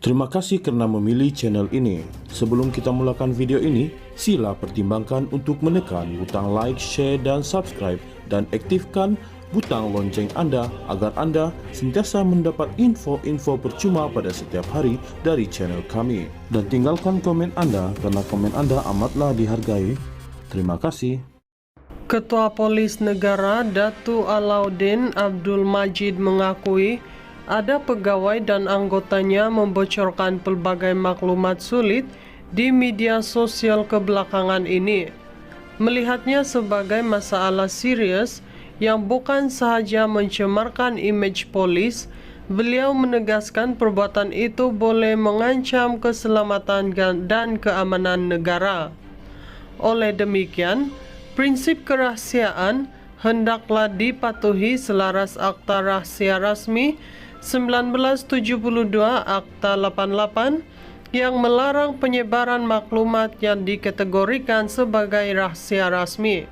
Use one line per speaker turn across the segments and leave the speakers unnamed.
Terima kasih karena memilih channel ini. Sebelum kita mulakan video ini, sila pertimbangkan untuk menekan butang like, share, dan subscribe, dan aktifkan butang lonceng Anda agar Anda sentiasa mendapat info-info percuma pada setiap hari dari channel kami. Dan tinggalkan komen Anda karena komen Anda amatlah dihargai. Terima kasih.
Ketua Polis Negara Datu Alauddin Abdul Majid mengakui ada pegawai dan anggotanya membocorkan pelbagai maklumat sulit di media sosial kebelakangan ini. Melihatnya sebagai masalah serius yang bukan sahaja mencemarkan imej polis, beliau menegaskan perbuatan itu boleh mengancam keselamatan dan keamanan negara. Oleh demikian, prinsip kerahasiaan hendaklah dipatuhi selaras Akta Rahasia Rasmi 1972 Akta 88 yang melarang penyebaran maklumat yang dikategorikan sebagai rahasia rasmi.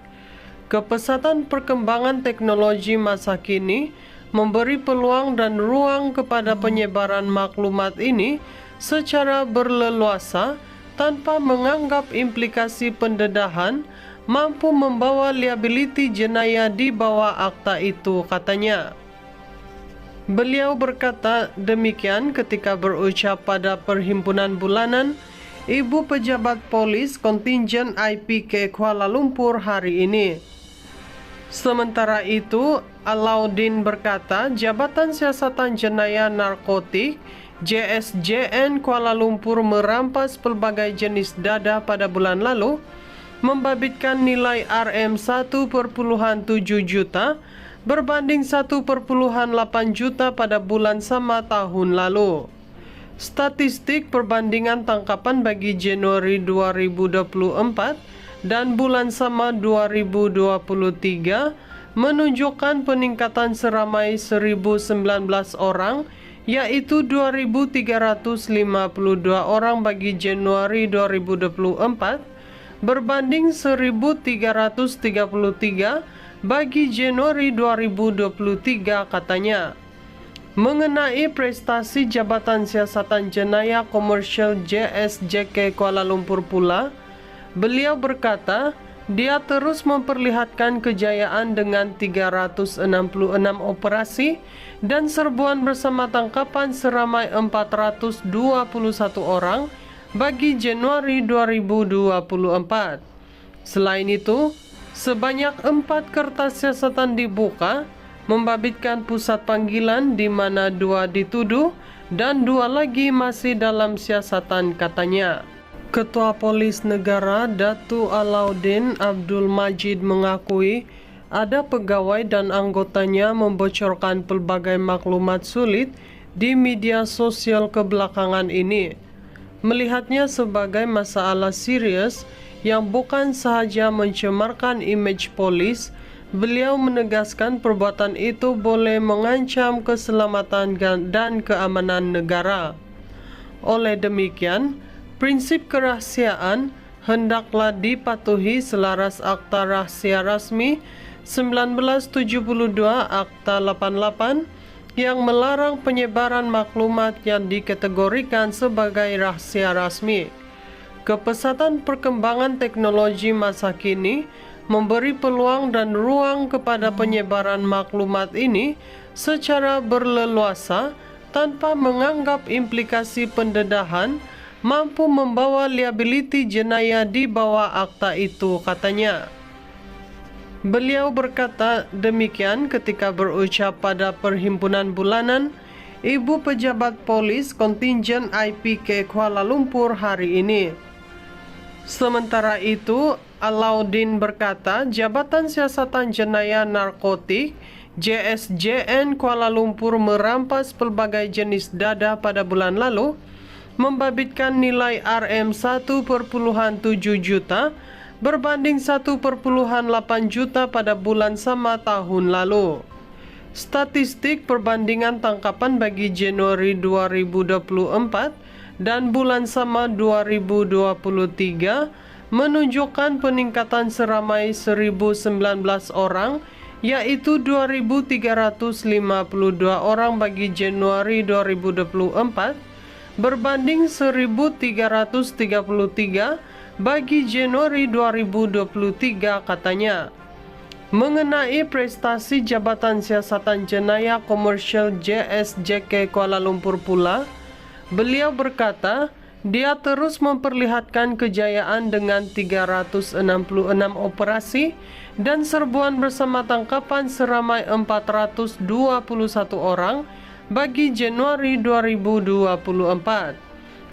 Kepesatan perkembangan teknologi masa kini memberi peluang dan ruang kepada penyebaran maklumat ini secara berleluasa tanpa menganggap implikasi pendedahan mampu membawa liability jenayah di bawah akta itu, katanya. Beliau berkata demikian ketika berucap pada perhimpunan bulanan Ibu Pejabat Polis Kontingen IPK Kuala Lumpur hari ini. Sementara itu, Alauddin berkata Jabatan Siasatan Jenayah Narkotik JSJN Kuala Lumpur merampas pelbagai jenis dada pada bulan lalu, membabitkan nilai RM 1,7 juta berbanding 1,8 juta pada bulan sama tahun lalu. Statistik perbandingan tangkapan bagi Januari 2024 dan bulan sama 2023 menunjukkan peningkatan seramai 1.019 orang, yaitu 2.352 orang bagi Januari 2024 berbanding 1.333 bagi Januari 2023, katanya. Mengenai prestasi Jabatan Siasatan Jenayah Komersial JSJK Kuala Lumpur pula, beliau berkata dia terus memperlihatkan kejayaan dengan 366 operasi dan serbuan bersama tangkapan seramai 421 orang bagi Januari 2024. Selain itu, sebanyak 4 kertas siasatan dibuka, membabitkan pusat panggilan di mana 2 dituduh dan 2 lagi masih dalam siasatan, katanya. Ketua Polis Negara Datu Alauddin Abdul Majid mengakui ada pegawai dan anggotanya membocorkan pelbagai maklumat sulit di media sosial kebelakangan ini. Melihatnya sebagai masalah serius yang bukan sahaja mencemarkan imej polis, beliau menegaskan perbuatan itu boleh mengancam keselamatan dan keamanan negara. Oleh demikian, prinsip kerahasiaan hendaklah dipatuhi selaras Akta Rahasia Rasmi 1972 Akta 88 yang melarang penyebaran maklumat yang dikategorikan sebagai rahasia rasmi. Kepesatan perkembangan teknologi masa kini memberi peluang dan ruang kepada penyebaran maklumat ini secara berleluasa tanpa menganggap implikasi pendedahan mampu membawa liability jenayah di bawah akta itu, katanya. Beliau berkata demikian ketika berucap pada perhimpunan bulanan Ibu Pejabat Polis Kontingen IPK Kuala Lumpur hari ini. Sementara itu, Alauddin berkata Jabatan Siasatan Jenayah Narkotik JSJN Kuala Lumpur merampas pelbagai jenis dada pada bulan lalu, membabitkan nilai RM 1,7 juta berbanding 1,8 juta pada bulan sama tahun lalu. Statistik perbandingan tangkapan bagi Januari 2024 dan bulan sama 2023 menunjukkan peningkatan seramai 1.019 orang, yaitu 2.352 orang bagi Januari 2024 berbanding 1.333 bagi Januari 2023 katanya. Mengenai prestasi Jabatan Siasatan Jenayah Komersial JSJK Kuala Lumpur pula, beliau berkata, dia terus memperlihatkan kejayaan dengan 366 operasi dan serbuan bersama tangkapan seramai 421 orang bagi Januari 2024.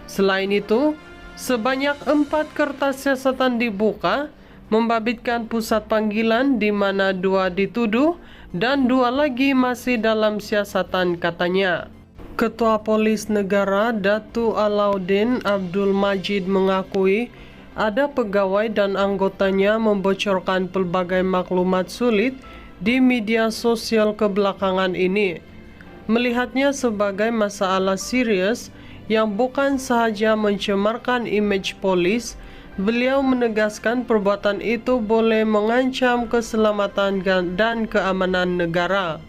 Selain itu, sebanyak 4 kertas siasatan dibuka, membabitkan pusat panggilan di mana 2 dituduh dan 2 lagi masih dalam siasatan katanya. Ketua Polis Negara Datu Alauddin Abdul Majid mengakui ada pegawai dan anggotanya membocorkan pelbagai maklumat sulit di media sosial kebelakangan ini. Melihatnya sebagai masalah serius yang bukan sahaja mencemarkan imej polis, beliau menegaskan perbuatan itu boleh mengancam keselamatan dan keamanan negara.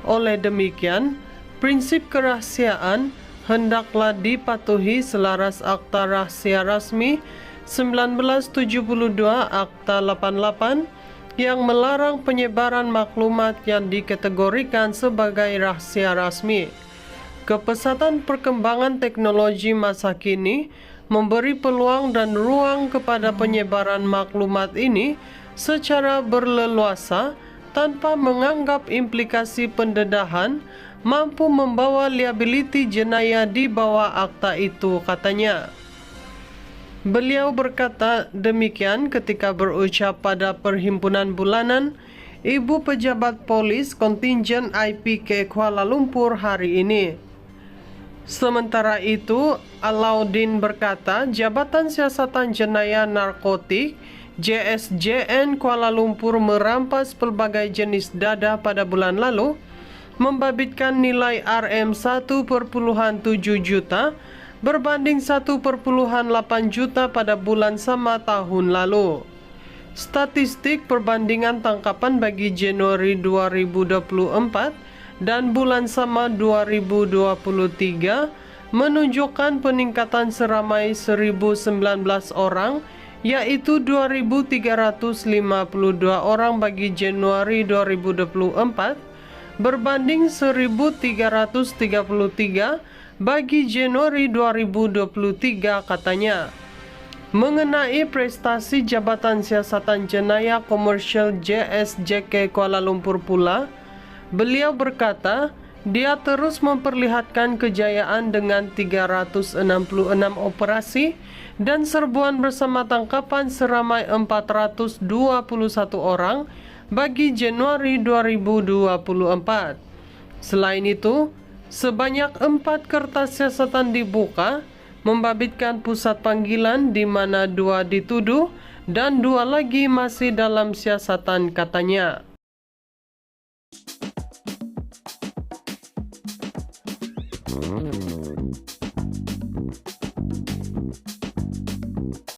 Oleh demikian, prinsip kerahasiaan hendaklah dipatuhi selaras Akta Rahasia Rasmi 1972 Akta 88 yang melarang penyebaran maklumat yang dikategorikan sebagai rahasia rasmi. Kepesatan perkembangan teknologi masa kini memberi peluang dan ruang kepada penyebaran maklumat ini secara berleluasa tanpa menganggap implikasi pendedahan mampu membawa liability jenayah di bawah akta itu, katanya. Beliau berkata demikian ketika berucap pada perhimpunan bulanan Ibu Pejabat Polis Kontingen IPK Kuala Lumpur hari ini. Sementara itu, Alauddin berkata Jabatan Siasatan Jenayah Narkotik JSJN Kuala Lumpur merampas pelbagai jenis dadah pada bulan lalu, membabitkan nilai RM 1,7 juta berbanding 1,8 juta pada bulan sama tahun lalu. Statistik perbandingan tangkapan bagi Januari 2024 dan bulan sama 2023 menunjukkan peningkatan seramai 1.019 orang, yaitu 2.352 orang bagi Januari 2024 berbanding 1.333 bagi Januari 2023 katanya. Mengenai prestasi Jabatan Siasatan Jenayah Komersial JSJK Kuala Lumpur pula, beliau berkata dia terus memperlihatkan kejayaan dengan 366 operasi dan serbuan bersama tangkapan seramai 421 orang bagi Januari 2024. Selain itu, sebanyak 4 kertas siasatan dibuka, membabitkan pusat panggilan di mana 2 dituduh dan 2 lagi masih dalam siasatan, katanya.